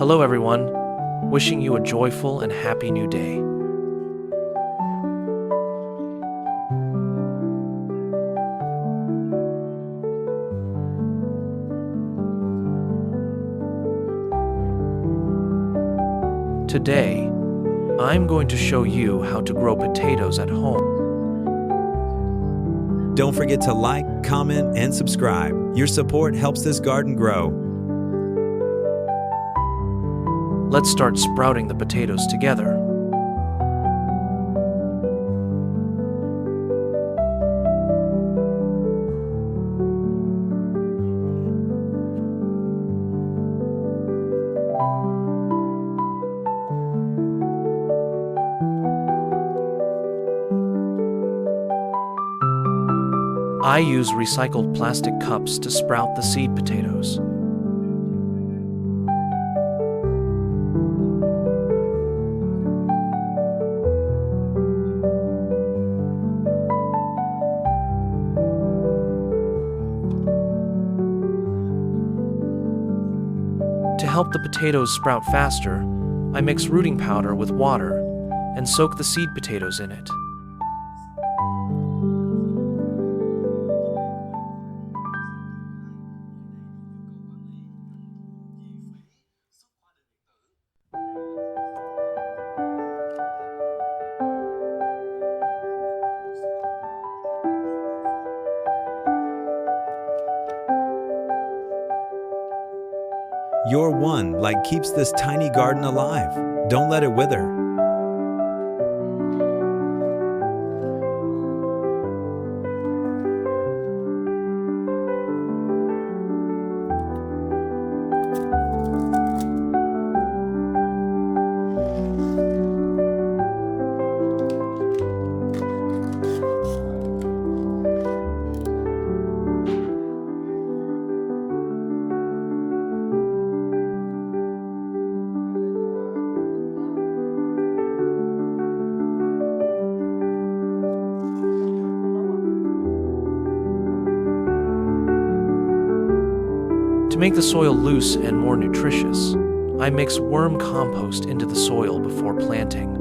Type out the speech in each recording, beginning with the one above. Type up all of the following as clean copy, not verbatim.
Hello, everyone. Wishing you a joyful and happy new day. Today, I'm going to show you how to grow potatoes at home. Don't forget to like, comment, and subscribe. Your support helps this garden grow. Let's start sprouting the potatoes together. I use recycled plastic cups to sprout the seed potatoes. To help the potatoes sprout faster, I mix rooting powder with water and soak the seed potatoes in it. Your one light keeps this tiny garden alive. Don't let it wither. To make the soil loose and more nutritious, I mix worm compost into the soil before planting.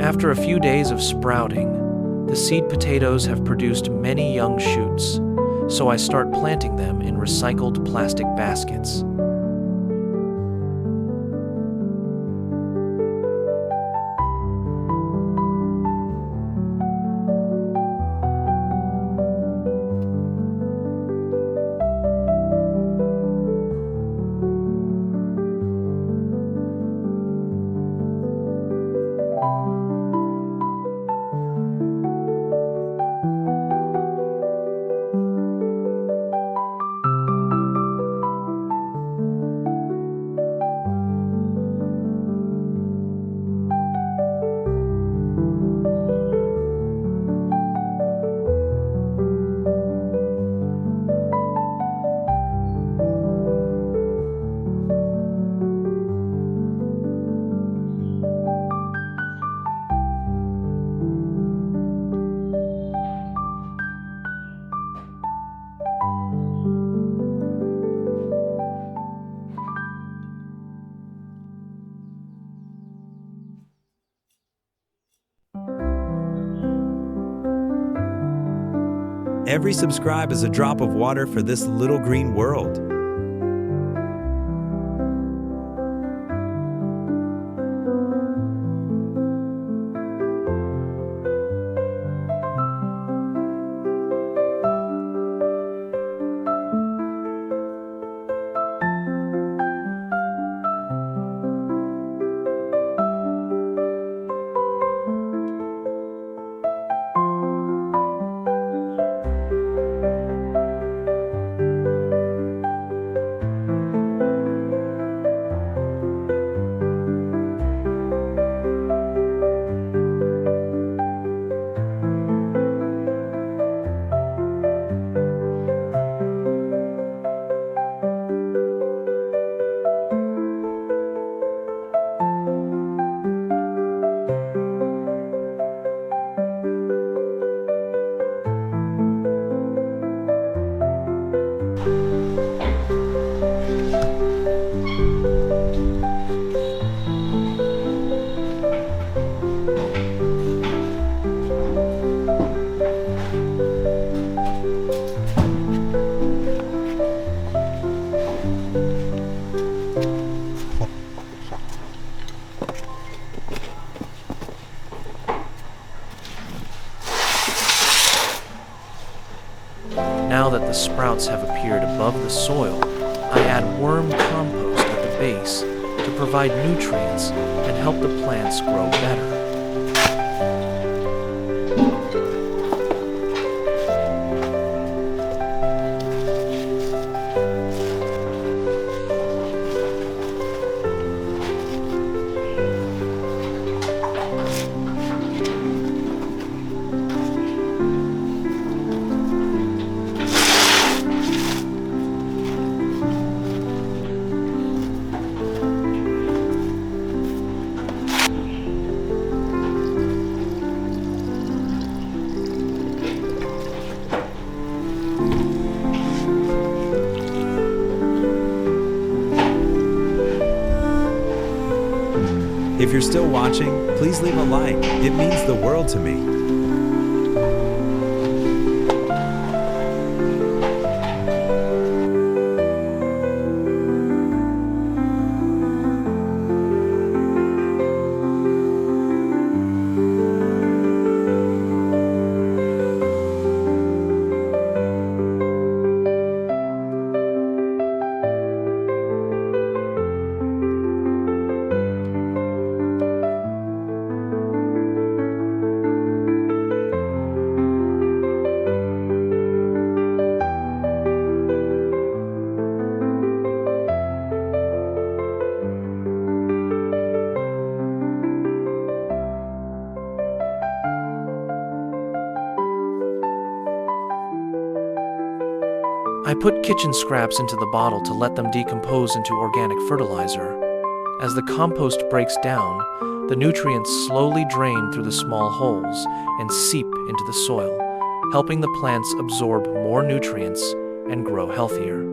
After a few days of sprouting, the seed potatoes have produced many young shoots, so I start planting them in recycled plastic baskets. Every subscribe is a drop of water for this little green world. Now that the sprouts have appeared above the soil, I add worm compost at the base to provide nutrients and help the plants grow better. If you're still watching, please leave a like. It means the world to me. I put kitchen scraps into the bottle to let them decompose into organic fertilizer. As the compost breaks down, the nutrients slowly drain through the small holes and seep into the soil, helping the plants absorb more nutrients and grow healthier.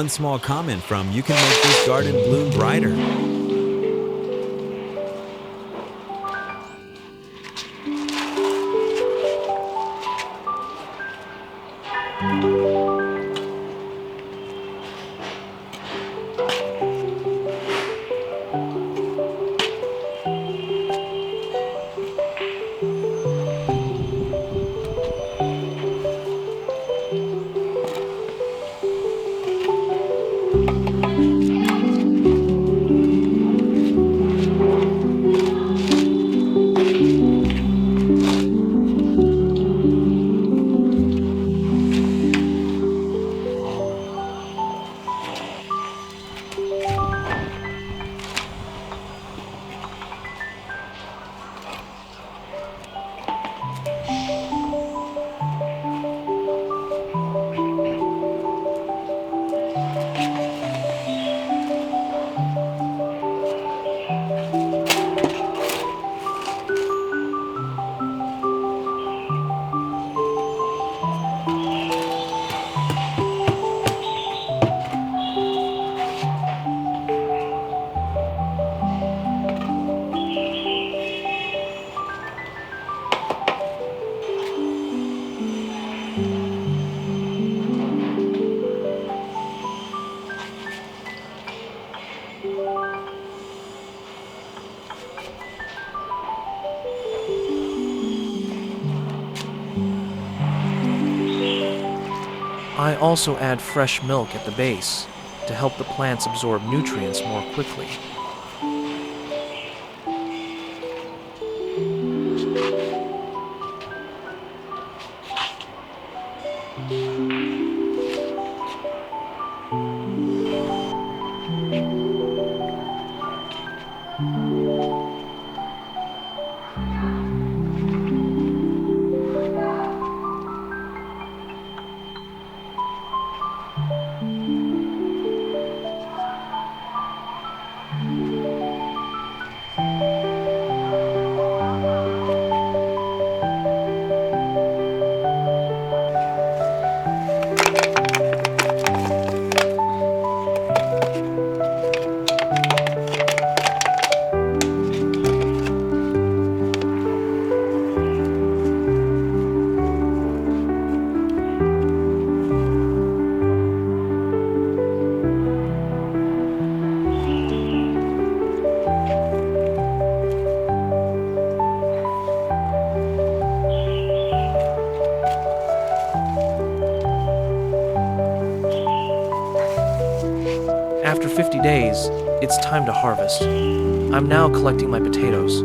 One small comment from you can make this garden bloom brighter. I also add fresh milk at the base to help the plants absorb nutrients more quickly. After 50 days, it's time to harvest. I'm now collecting my potatoes.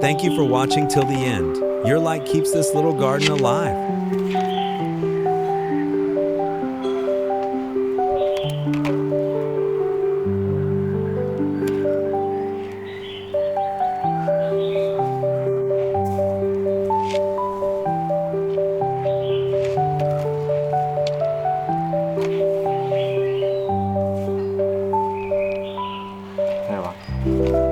Thank you for watching till the end. Your light keeps this little garden alive. Merhaba.